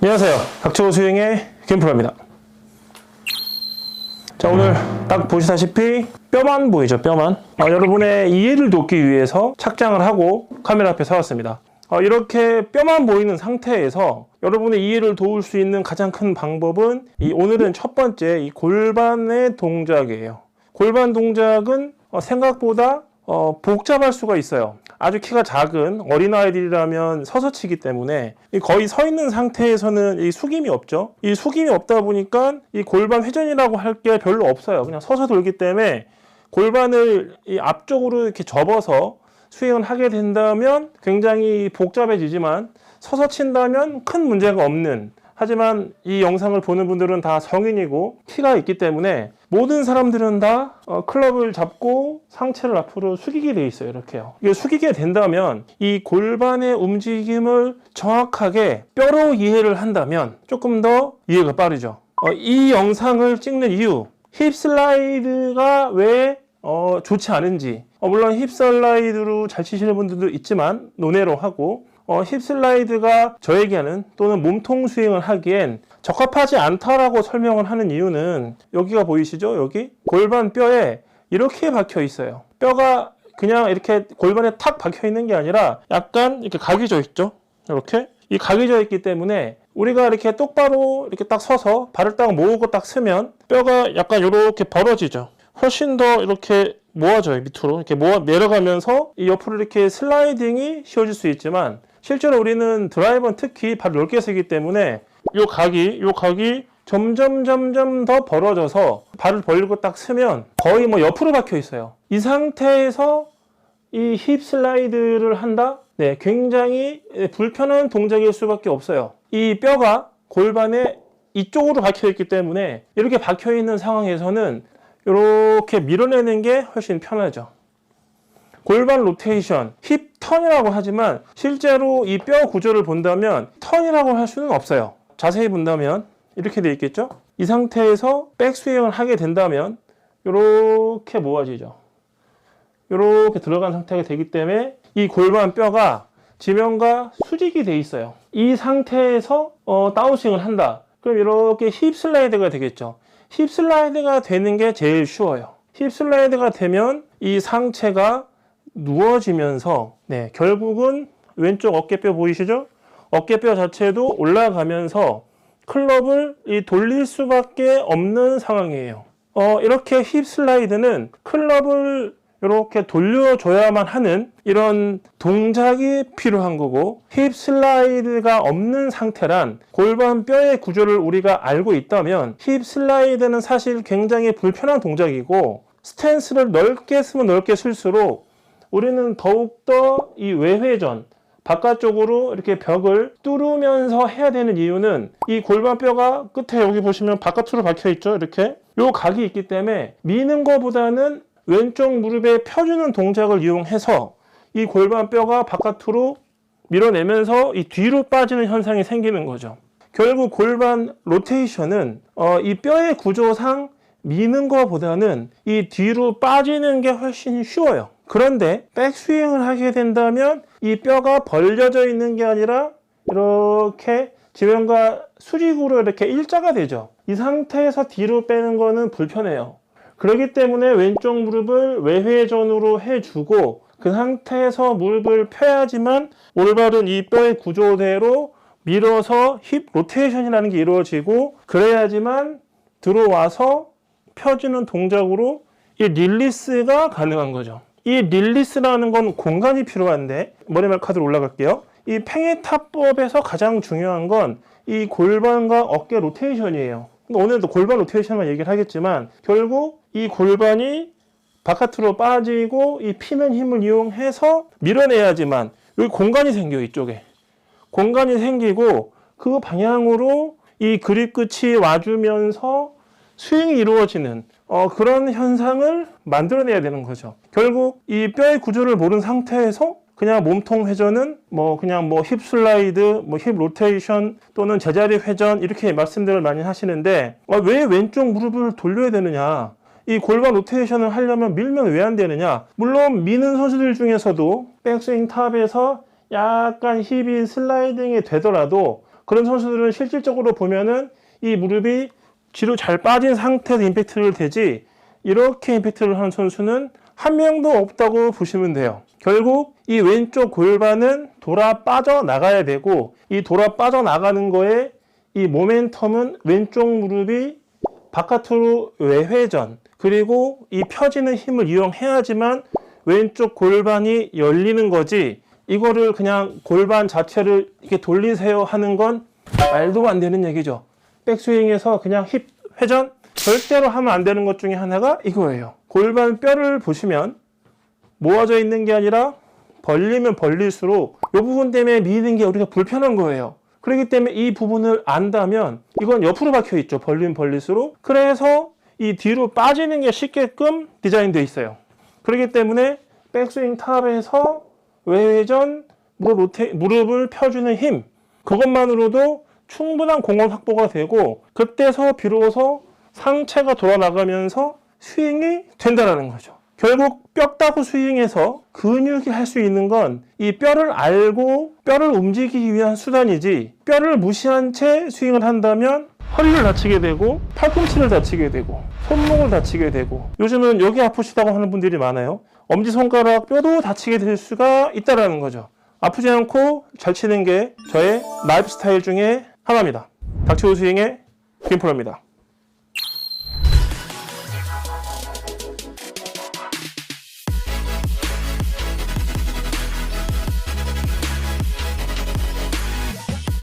안녕하세요. 닥쳐 스윙의 김프로입니다. 자, 오늘 딱 보시다시피 뼈만 보이죠, 뼈만. 여러분의 이해를 돕기 위해서 착장을 하고 카메라 앞에 서왔습니다. 이렇게 뼈만 보이는 상태에서 여러분의 이해를 도울 수 있는 가장 큰 방법은 오늘은 첫 번째 이 골반의 동작이에요. 골반 동작은 생각보다 복잡할 수가 있어요. 아주 키가 작은 어린아이들이라면 서서 치기 때문에 거의 서 있는 상태에서는 이 숙임이 없죠. 이 숙임이 없다 보니까 이 골반 회전이라고 할 게 별로 없어요. 그냥 서서 돌기 때문에 골반을 이 앞쪽으로 이렇게 접어서 스윙을 하게 된다면 굉장히 복잡해지지만 서서 친다면 큰 문제가 없는, 하지만 이 영상을 보는 분들은 다 성인이고 키가 있기 때문에 모든 사람들은 다 클럽을 잡고 상체를 앞으로 숙이게 돼 있어요. 이렇게요. 이게 숙이게 된다면 이 골반의 움직임을 정확하게 뼈로 이해를 한다면 조금 더 이해가 빠르죠. 이 영상을 찍는 이유, 힙 슬라이드가 왜 좋지 않은지, 물론 힙 슬라이드로 잘 치시는 분들도 있지만 논외로 하고, 힙 슬라이드가 저에게는 또는 몸통 스윙을 하기엔 적합하지 않다라고 설명을 하는 이유는 여기가 보이시죠? 여기 골반 뼈에 이렇게 박혀 있어요. 뼈가 그냥 이렇게 골반에 탁 박혀 있는 게 아니라 약간 이렇게 각이 져 있죠? 이렇게 이 각이 져 있기 때문에 우리가 이렇게 똑바로 이렇게 딱 서서 발을 딱 모으고 딱 쓰면 뼈가 약간 이렇게 벌어지죠. 훨씬 더 이렇게 모아져요. 밑으로 이렇게 내려가면서 이 옆으로 이렇게 슬라이딩이 쉬워질 수 있지만, 실제로 우리는 드라이버는 특히 발을 넓게 쓰기 때문에 요 각이 점점 더 벌어져서 발을 벌리고 딱 쓰면 거의 옆으로 박혀 있어요. 이 상태에서 이 힙 슬라이드를 한다? 네, 굉장히 불편한 동작일 수밖에 없어요. 이 뼈가 골반에 이쪽으로 박혀 있기 때문에 이렇게 박혀 있는 상황에서는 이렇게 밀어내는 게 훨씬 편하죠. 골반 로테이션, 힙 턴이라고 하지만 실제로 이 뼈 구조를 본다면 턴이라고 할 수는 없어요. 자세히 본다면 이렇게 돼 있겠죠? 이 상태에서 백스윙을 하게 된다면 이렇게 모아지죠. 이렇게 들어간 상태가 되기 때문에 이 골반 뼈가 지면과 수직이 돼 있어요. 이 상태에서 다운스윙을 한다. 그럼 이렇게 힙 슬라이드가 되겠죠. 힙 슬라이드가 되는 게 제일 쉬워요. 힙 슬라이드가 되면 이 상체가 누워지면서 결국은 왼쪽 어깨뼈 보이시죠? 어깨뼈 자체도 올라가면서 클럽을 돌릴 수밖에 없는 상황이에요. 이렇게 힙 슬라이드는 클럽을 이렇게 돌려줘야만 하는 이런 동작이 필요한 거고, 힙 슬라이드가 없는 상태란 골반 뼈의 구조를 우리가 알고 있다면 힙 슬라이드는 사실 굉장히 불편한 동작이고, 스탠스를 넓게 쓰면 넓게 쓸수록 우리는 더욱더 이 외회전, 바깥쪽으로 이렇게 벽을 뚫으면서 해야 되는 이유는 이 골반 뼈가 끝에 여기 보시면 바깥으로 박혀 있죠. 이렇게 요 각이 있기 때문에 미는 것보다는 왼쪽 무릎에 펴주는 동작을 이용해서 이 골반 뼈가 바깥으로 밀어내면서 이 뒤로 빠지는 현상이 생기는 거죠. 결국 골반 로테이션은 이 뼈의 구조상 미는 것보다는 이 뒤로 빠지는 게 훨씬 쉬워요. 그런데 백스윙을 하게 된다면 이 뼈가 벌려져 있는 게 아니라 이렇게 지면과 수직으로 이렇게 일자가 되죠. 이 상태에서 뒤로 빼는 거는 불편해요. 그렇기 때문에 왼쪽 무릎을 외회전으로 해주고 그 상태에서 무릎을 펴야지만 올바른 이 뼈의 구조대로 밀어서 힙 로테이션이라는 게 이루어지고, 그래야지만 들어와서 펴주는 동작으로 이 릴리스가 가능한 거죠. 이 릴리스라는 건 공간이 필요한데, 머리말 카드로 올라갈게요. 이 팽이탑법에서 가장 중요한 건 이 골반과 어깨 로테이션이에요. 오늘도 골반 로테이션만 얘기를 하겠지만 결국 이 골반이 바깥으로 빠지고 이 피는 힘을 이용해서 밀어내야지만 여기 공간이 생겨요. 이쪽에 공간이 생기고 그 방향으로 이 그립 끝이 와주면서 스윙이 이루어지는 그런 현상을 만들어내야 되는 거죠. 결국 이 뼈의 구조를 모르는 상태에서 그냥 몸통 회전은 그냥 힙 슬라이드, 힙 로테이션 또는 제자리 회전 이렇게 말씀들을 많이 하시는데, 왜 왼쪽 무릎을 돌려야 되느냐? 이 골반 로테이션을 하려면 밀면 왜 안 되느냐? 물론 미는 선수들 중에서도 백스윙 탑에서 약간 힙이 슬라이딩이 되더라도 그런 선수들은 실질적으로 보면은 이 무릎이 뒤로 잘 빠진 상태에서 임팩트를 대지 이렇게 임팩트를 하는 선수는 한 명도 없다고 보시면 돼요. 결국 이 왼쪽 골반은 돌아 빠져나가야 되고 이 돌아 빠져나가는 거에 이 모멘텀은 왼쪽 무릎이 바깥으로 외회전 그리고 이 펴지는 힘을 이용해야지만 왼쪽 골반이 열리는 거지 이거를 그냥 골반 자체를 이렇게 돌리세요 하는 건 말도 안 되는 얘기죠. 백스윙에서 그냥 힙 회전 절대로 하면 안 되는 것 중에 하나가 이거예요. 골반 뼈를 보시면 모아져 있는 게 아니라 벌리면 벌릴수록 이 부분 때문에 미는 게 우리가 불편한 거예요. 그렇기 때문에 이 부분을 안다면 이건 옆으로 박혀 있죠. 벌리면 벌릴수록. 그래서 이 뒤로 빠지는 게 쉽게끔 디자인되어 있어요. 그렇기 때문에 백스윙 탑에서 외회전 무릎을 펴주는 힘 그것만으로도 충분한 공원 확보가 되고 그때서 비로소 상체가 돌아나가면서 스윙이 된다는 거죠. 결국 뼈 따고 스윙에서 근육이 할 수 있는 건 이 뼈를 알고 뼈를 움직이기 위한 수단이지 뼈를 무시한 채 스윙을 한다면 허리를 다치게 되고 팔꿈치를 다치게 되고 손목을 다치게 되고 요즘은 여기 아프시다고 하는 분들이 많아요. 엄지손가락 뼈도 다치게 될 수가 있다는 거죠. 아프지 않고 잘 치는 게 저의 라이프 스타일 중에 하나입니다. 닥치고 스윙의 김프로입니다.